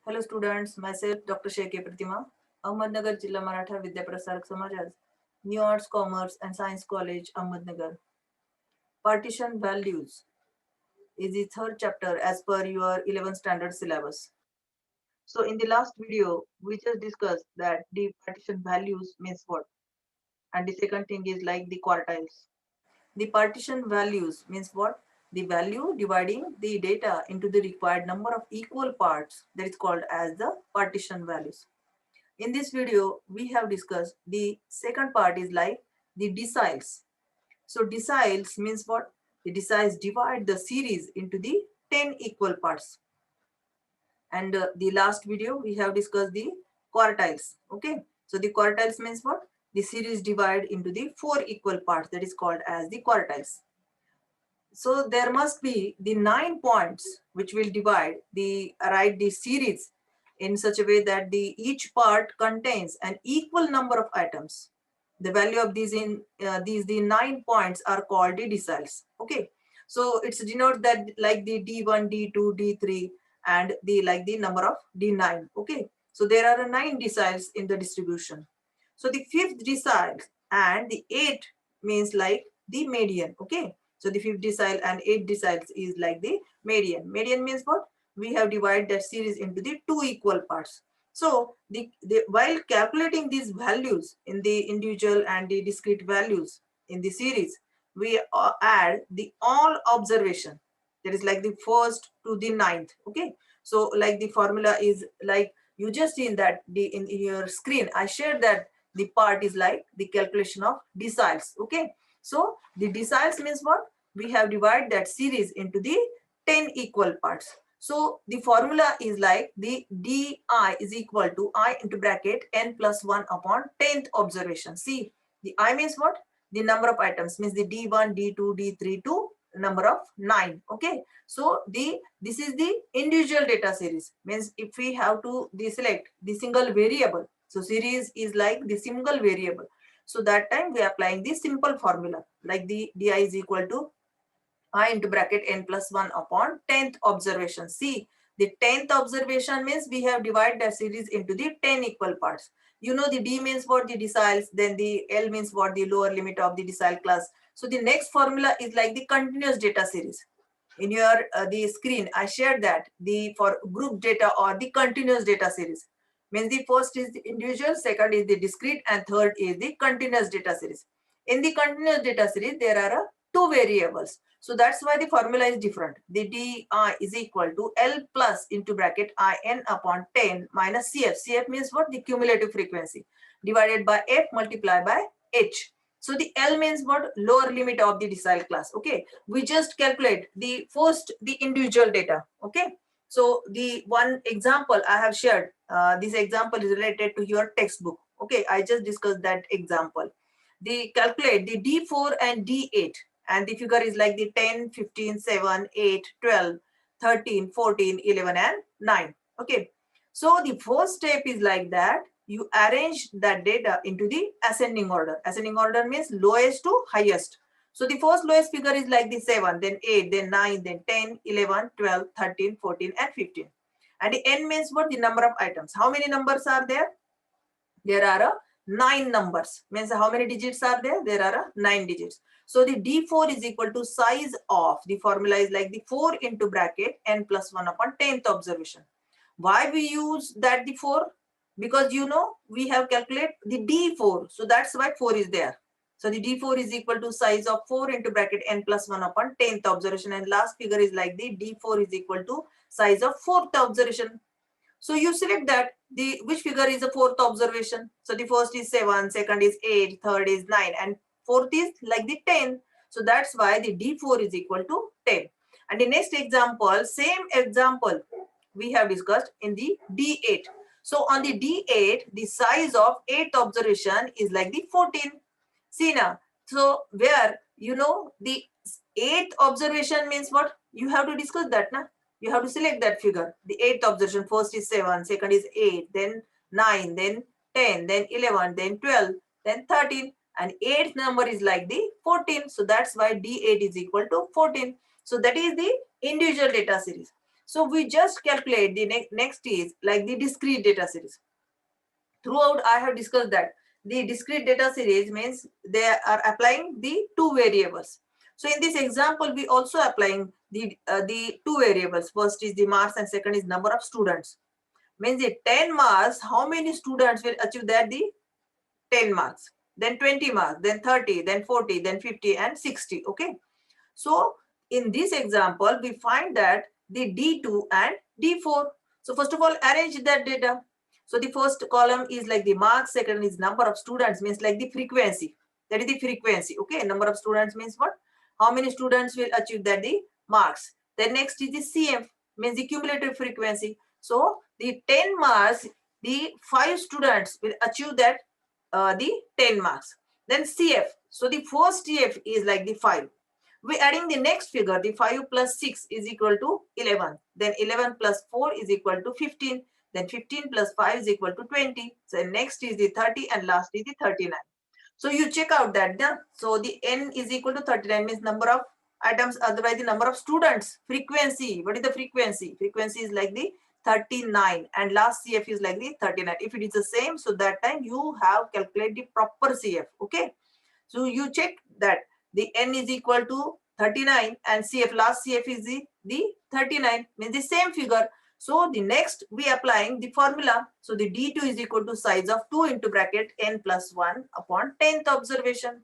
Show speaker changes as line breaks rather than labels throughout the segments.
Hello students, myself Dr. Sheikh Pratima, Ahmednagar Jilla Maratha Vidya Prasarak Samajaj, New Arts, Commerce and Science College, Ahmednagar. Partition values is the third chapter as per your 11th standard syllabus. So in the last video, we just discussed that the partition values means what, and the second thing is like the quartiles. The partition values means what? The value dividing the data into the required number of equal parts, that is called as the partition values. In this video, we have discussed the second part is like the deciles. So deciles means what? The deciles divide the series into the 10 equal parts. And the last video, we have discussed the quartiles. Okay. So the quartiles means what? The series divide into the 4 equal parts, that is called as the quartiles. So there must be the 9 points which will divide the series in such a way that the each part contains an equal number of items. The value of these the 9 points are called the deciles. Okay, so it's denote that like the D1, D2, D3 and the like the number of D9. Okay, so there are 9 deciles in the distribution. So the fifth decile and the 8 means like the median. Okay, so the fifth decile and 8 deciles is like the median. Median means what? We have divided that series into the 2 equal parts. So while calculating these values in the individual and the discrete values in the series, we add the all observation. That is like the first to the ninth. Okay. So like the formula is like you just seen that in your screen. I shared that the part is like the calculation of deciles. Okay. So the deciles means what? We have divided that series into the 10 equal parts. So the formula is like the di is equal to I into bracket n plus 1 upon 10th observation. See, the I means what? The number of items means the D1, D2, D3 to number of 9. Okay. So this is the individual data series. Means if we have to select the single variable. So series is like the single variable. So that time we are applying the simple formula like the di is equal to I into bracket n plus 1 upon 10th observation. See, the 10th observation means we have divided that series into the 10 equal parts. You know the D means what? The deciles. Then the L means what? The lower limit of the decile class. So the next formula is like the continuous data series. In your the screen, I shared that the for group data or the continuous data series. Means the first is the individual, second is the discrete, and third is the continuous data series. In the continuous data series, there are two variables. So that's why the formula is different. The di is equal to L plus into bracket in upon 10 minus CF. CF means what? The cumulative frequency divided by F multiplied by H. So the L means what? Lower limit of the decile class. Okay. We just calculate the first, the individual data. Okay. So the one example I have shared, this example is related to your textbook. Okay. I just discussed that example. The calculate the D4 and D8 and the figure is like the 10, 15, 7, 8, 12, 13, 14, 11 and 9. Okay. So the first step is like that. You arrange that data into the ascending order. Ascending order means lowest to highest. So the first lowest figure is like the 7, then 8, then 9, then 10, 11, 12, 13, 14 and 15. And the n means what? The number of items. How many numbers are there? There are 9 numbers. Means how many digits are there? There are 9 digits. So the D4 is equal to size of, the formula is like the 4 into bracket n plus 1 upon 10th observation. Why we use that the 4? Because you know we have calculated the D4. So that's why 4 is there. So the D4 is equal to size of 4 into bracket n plus 1 upon 10th observation. And last figure is like the D4 is equal to size of 4th observation. So you select that the which figure is the fourth observation. So the first is 7, second is 8, third is 9 and fourth is like the 10. So that's why the D4 is equal to 10. And the next example, same example we have discussed in the D8. So on the D8, the size of 8th observation is like the 14. See now, so where you know the 8th observation means what? You have to discuss that now. You have to select that figure. The 8th observation, first is 7, second is 8, then 9, then 10, then 11, then 12, then 13. And 8th number is like the 14. So that's why D8 is equal to 14. So that is the individual data series. So we just calculate the next is like the discrete data series. Throughout I have discussed that the discrete data series means they are applying the two variables. So in this example, we also applying the two variables. First is the marks and second is number of students. Means the 10 marks, how many students will achieve that the 10 marks, then 20 marks, then 30, then 40, then 50 and 60. Okay. So in this example, we find that the D2 and D4. So first of all, arrange that data. So the first column is like the marks, second is number of students, means like the frequency. That is the frequency. Okay, number of students means what? How many students will achieve that the marks. Then next is the CF, means the cumulative frequency. So the 10 marks, the 5 students will achieve that the 10 marks. Then CF. So the first CF is like the 5. We adding the next figure, the 5 plus 6 is equal to 11. Then 11 plus 4 is equal to 15. Then 15 plus 5 is equal to 20. So next is the 30 and last is the 39. So you check out that. So the n is equal to 39 means number of items, otherwise the number of students. Frequency. What is the frequency? Frequency is like the 39 and last CF is like the 39. If it is the same, so that time you have calculated the proper CF. Okay. So you check that the n is equal to 39 and CF last CF is the 39 means the same figure. So the next we applying the formula. So the D2 is equal to size of 2 into bracket n plus 1 upon 10th observation.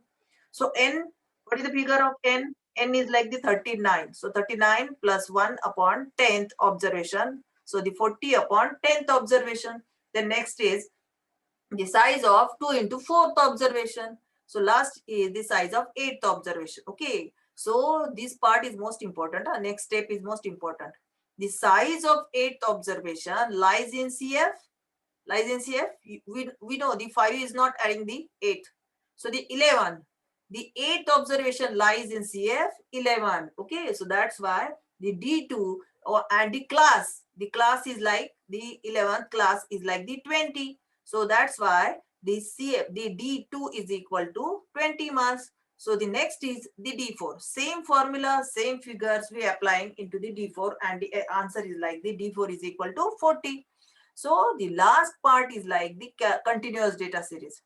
So n, what is the figure of n? N is like the 39. So 39 plus 1 upon 10th observation. So the 40 upon 10th observation. The next is the size of 2 into 4th observation. So last is the size of 8th observation. Okay. So this part is most important. Next step is most important. The size of 8th observation lies in CF. Lies in CF. We know the 5 is not adding the 8. So the 11. The 8th observation lies in CF 11. Okay. So that's why the D2 and the class is like the 11th class is like the 20. So that's why the D2 is equal to 20 marks. So the next is the D4. Same formula, same figures we applying into the D4 and the answer is like the D4 is equal to 40. So the last part is like the continuous data series.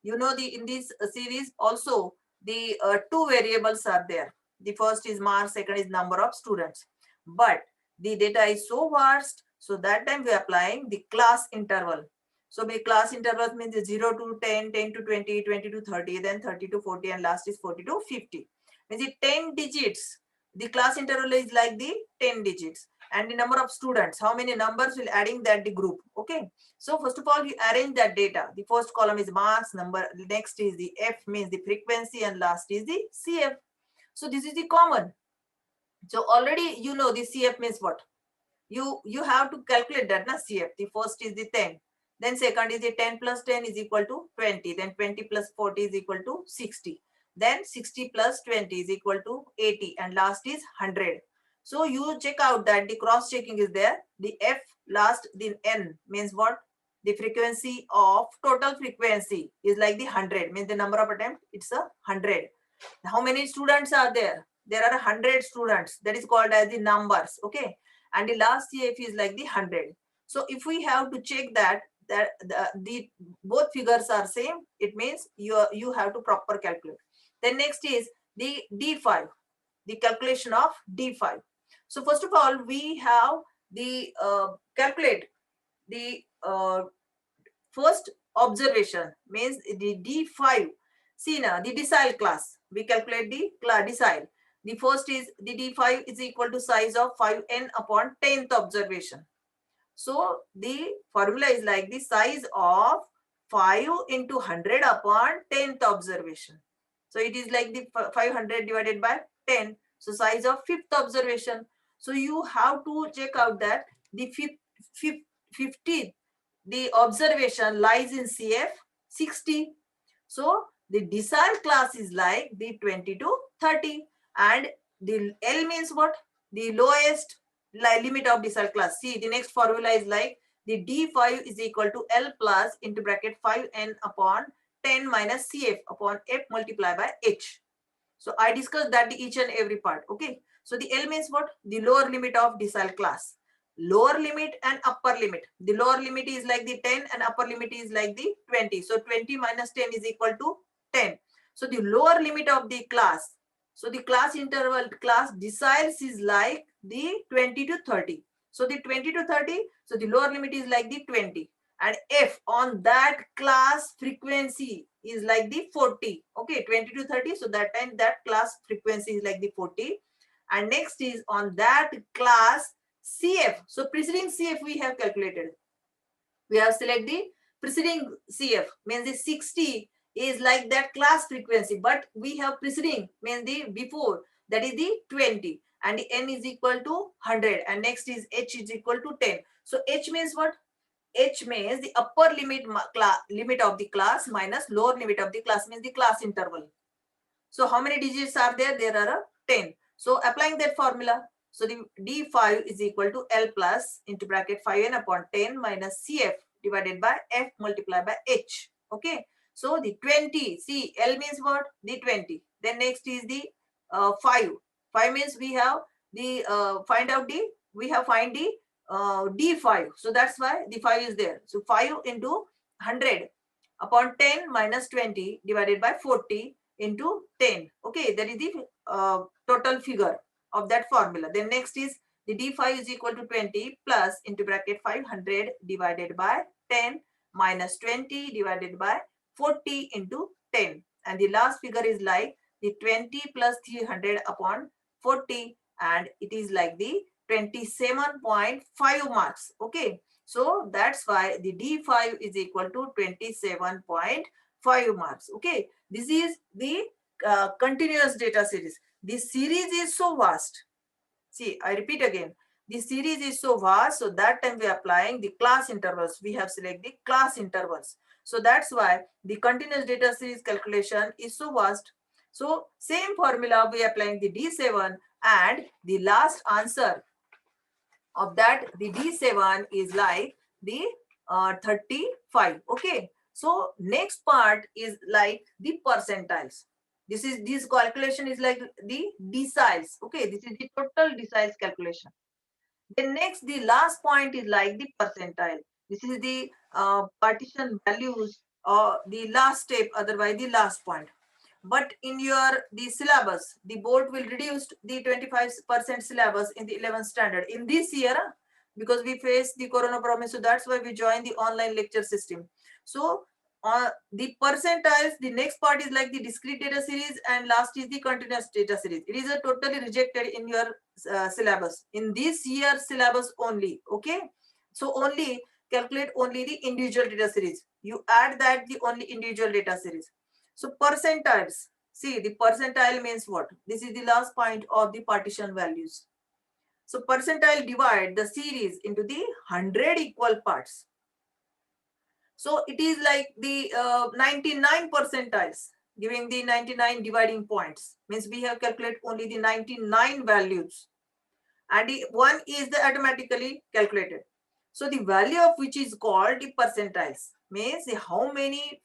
You know, in this series also the two variables are there. The first is marks, second is number of students. But the data is so vast, so that time we are applying the class interval. So the class intervals means 0 to 10, 10 to 20, 20 to 30, then 30 to 40, and last is 40 to 50. Means the 10 digits. The class interval is like the 10 digits. And the number of students, how many numbers will adding that the group. Okay. So first of all, you arrange that data. The first column is marks, number, next is the F means the frequency, and last is the CF. So this is the common. So already you know the CF means what? You have to calculate that, na CF. The first is the 10. Then second is the 10 plus 10 is equal to 20. Then 20 plus 40 is equal to 60. Then 60 plus 20 is equal to 80. And last is 100. So you check out that the cross checking is there. The F last, the N means what? The frequency of total frequency is like the 100. Means the number of attempts, it's a 100. How many students are there? There are 100 students. That is called as the numbers. Okay. And the last CF is like the 100. So if we have to check that the both figures are same, it means you have to proper calculate. Then next is the D5, the calculation of D5. So first of all, we have the calculate the first observation means the D5. See now the decile class. We calculate the decile. The first is the D5 is equal to size of 5n upon 10th observation. So the formula is like the size of 5 into 100 upon 10th observation. So it is like the 500 divided by 10. So size of 5th observation. So you have to check out that the 50th, the observation lies in CF 60. So the decile class is like the 20 to 30. And the L means what? The lowest limit of decile class. See, the next formula is like the D5 is equal to L plus into bracket 5n upon 10 minus CF upon F multiplied by H. So I discussed that each and every part. Okay. So the L means what? The lower limit of decile class. Lower limit and upper limit. The lower limit is like the 10 and upper limit is like the 20. So 20 minus 10 is equal to 10. So the lower limit of the class. So the class interval class deciles is like the 20 to 30. So the 20 to 30. So the lower limit is like the 20. And F on that class frequency is like the 40. Okay, 20 to 30. So that time that class frequency is like the 40. And next is on that class CF. So preceding CF we have calculated. We have selected the preceding CF, means the 60 is like that class frequency, but we have preceding means the before, that is the 20, and the N is equal to 100, and next is H is equal to 10. So H means what? H means the upper limit of the class minus lower limit of the class, means the class interval. So how many digits are there? There are 10. So applying that formula, so the D5 is equal to L plus into bracket 5n upon 10 minus CF divided by F multiplied by H. Okay. So the 20, see L means what? The 20. Then next is the 5. 5 means we have the find the D5. So that's why the 5 is there. So 5 into 100 upon 10 minus 20 divided by 40 into 10. Okay, that is the total figure of that formula. Then next is the D5 is equal to 20 plus into bracket 500 divided by 10 minus 20 divided by 40 into 10. And the last figure is like the 20 plus 300 upon 40, and it is like the 27.5 marks. Okay, so that's why the D5 is equal to 27.5 marks. Okay, this is the continuous data series. This series is so vast. See, I repeat again. This series is so vast, so that time we are applying the class intervals. We have selected the class intervals. So that's why the continuous data series calculation is so vast. So same formula we are applying the D7, and the last answer of that, the D7 is like the 35. Okay. So next part is like the percentiles. This calculation is like the deciles. Okay, this is the total deciles calculation. Then next, the last point is like the percentile. This is the partition values or the last step, otherwise the last point. But in the syllabus, the board will reduce the 25% syllabus in the 11th standard in this year, because we face the corona problem. So that's why we join the online lecture system. So the percentiles, the next part is like the discrete data series, and last is the continuous data series. It is a totally rejected in your syllabus, in this year syllabus only. Okay, so only calculate only the individual data series. You add that the only individual data series. So percentiles, see the percentile means what? This is the last point of the partition values. So percentile divide the series into the 100 equal parts. So it is like the 99 percentiles, giving the 99 dividing points. Means we have calculated only the 99 values, and the one is the automatically calculated. So the value of which is called the percentiles, means how many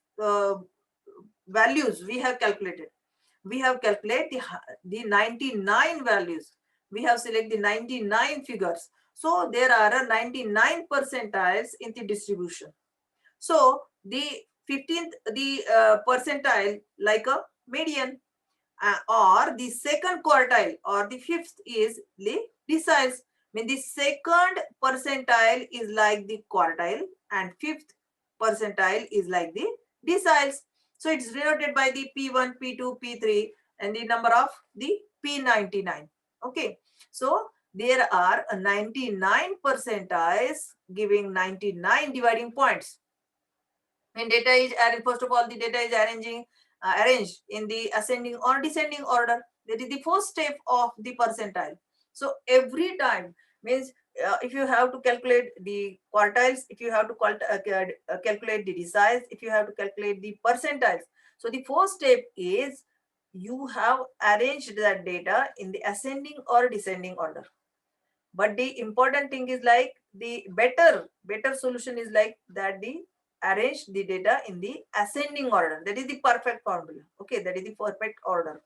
values we have calculated. We have calculated the 99 values. We have selected the 99 figures. So there are 99 percentiles in the distribution. So the 15th, the percentile like a median, or the second quartile or the fifth is the deciles. I mean the second percentile is like the quartile, and fifth percentile is like the deciles. So it's denoted by the P1, P2, P3, and the number of the P99. Okay, so there are 99 percentiles giving 99 dividing points. When data is arranged, first of all, the data is arranged in the ascending or descending order. That is the first step of the percentile. So every time, means if you have to calculate the quartiles, if you have to calculate the deciles, if you have to calculate the percentiles. So the first step is you have arranged that data in the ascending or descending order. But the important thing is like the better solution is like that the arrange the data in the ascending order. That is the perfect formula. Okay, that is the perfect order.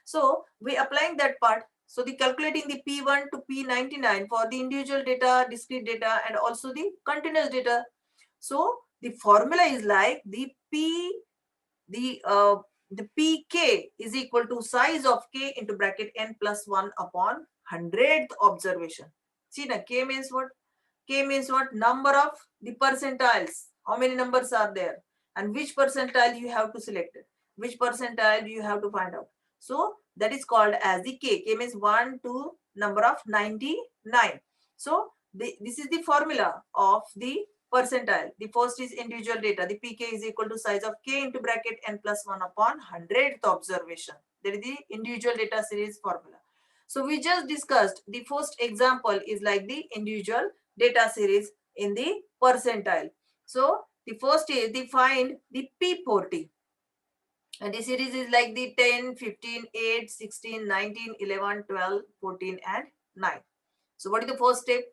So we applying that part. So the calculating the P1 to P99 for the individual data, discrete data, and also the continuous data. So the formula is like the the pk is equal to size of k into bracket n plus 1 upon 100th observation. See now, k means what? K means what? Number of the percentiles. How many numbers are there? And which percentile you have to select it? Which percentile you have to find out? So that is called as the K. K means 1 to number of 99. So this is the formula of the percentile. The first is individual data. The pk is equal to size of k into bracket n plus 1 upon 100th observation. That is the individual data series formula. So we just discussed the first example is like the individual data series in the percentile. So the first is the find the p40. And the series is like the 10, 15, 8, 16, 19, 11, 12, 14 and 9. So what is the first step?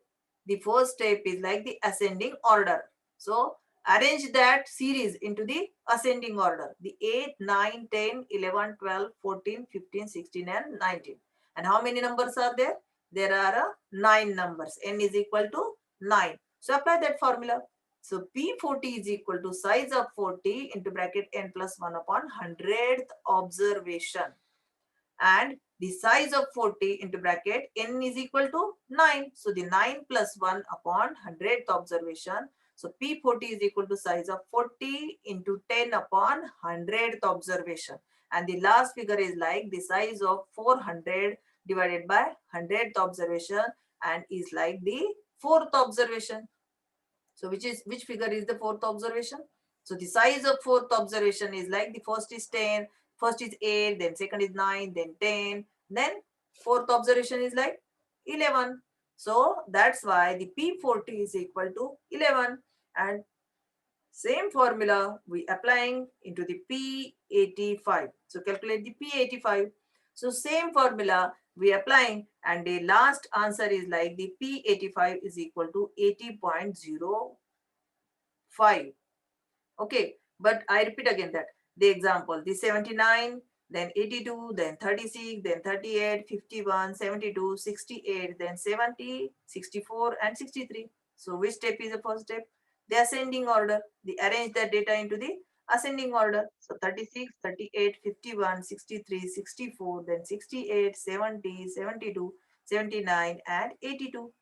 The first step is like the ascending order. So arrange that series into the ascending order. The 8, 9, 10, 11, 12, 14, 15, 16 and 19. And how many numbers are there? There are 9 numbers. N is equal to 9. So apply that formula. So P40 is equal to size of 40 into bracket n plus 1 upon 100th observation. And the size of 40 into bracket n is equal to 9. So the 9 plus 1 upon 100th observation. So P40 is equal to size of 40 into 10 upon 100th observation. And the last figure is like the size of 400 divided by 100th observation and is like the 4th observation. So which figure is the 4th observation? So the size of 4th observation is like the first is 10, first is 8, then second is 9, then 10, then 4th observation is like 11. So that's why the P40 is equal to 11. And same formula we applying into the P85. So calculate the P85. So same formula we applying and the last answer is like the P85 is equal to 80.05. Okay, but I repeat again that the example, the 79, then 82, then 36, then 38, 51, 72, 68, then 70, 64 and 63. So which step is the first step? The ascending order. They arrange the data into the ascending order. So 36, 38, 51, 63, 64, then 68, 70, 72, 79 and 82.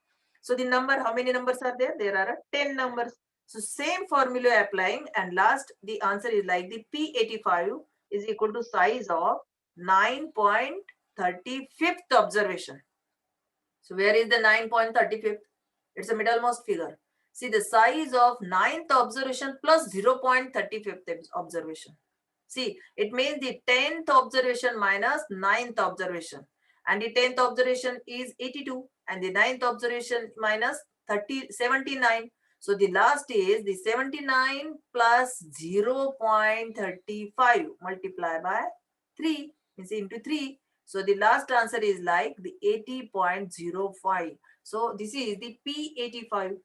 So the number, how many numbers are there? There are 10 numbers. So same formula applying and last the answer is like the P85 is equal to size of 9.35th observation. So where is the 9.35th? It's a middlemost figure. See the size of 9th observation plus 0.35th observation. See, it means the 10th observation minus 9th observation. And the 10th observation is 82 and the 9th observation minus 79. So the last is the 79 plus 0.35 multiplied by 3 means into 3. So the last answer is like the 80.05. So this is the P85.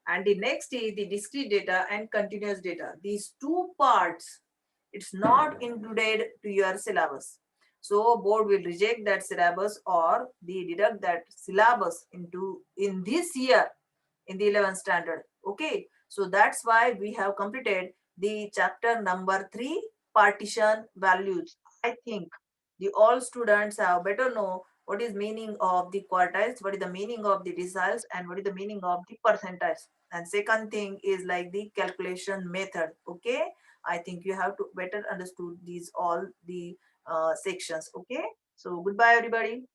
And the next is the discrete data and continuous data. These two parts, it's not included to your syllabus. So board will reject that syllabus or they deduct that syllabus in this year in the 11th standard. Okay. So that's why we have completed the chapter number 3, partition values. I think the all students have better know what is meaning of the quartiles, what is the meaning of the deciles, and what is the meaning of the percentiles. And second thing is like the calculation method. Okay, I think you have to better understood these all the sections. Okay, so goodbye everybody.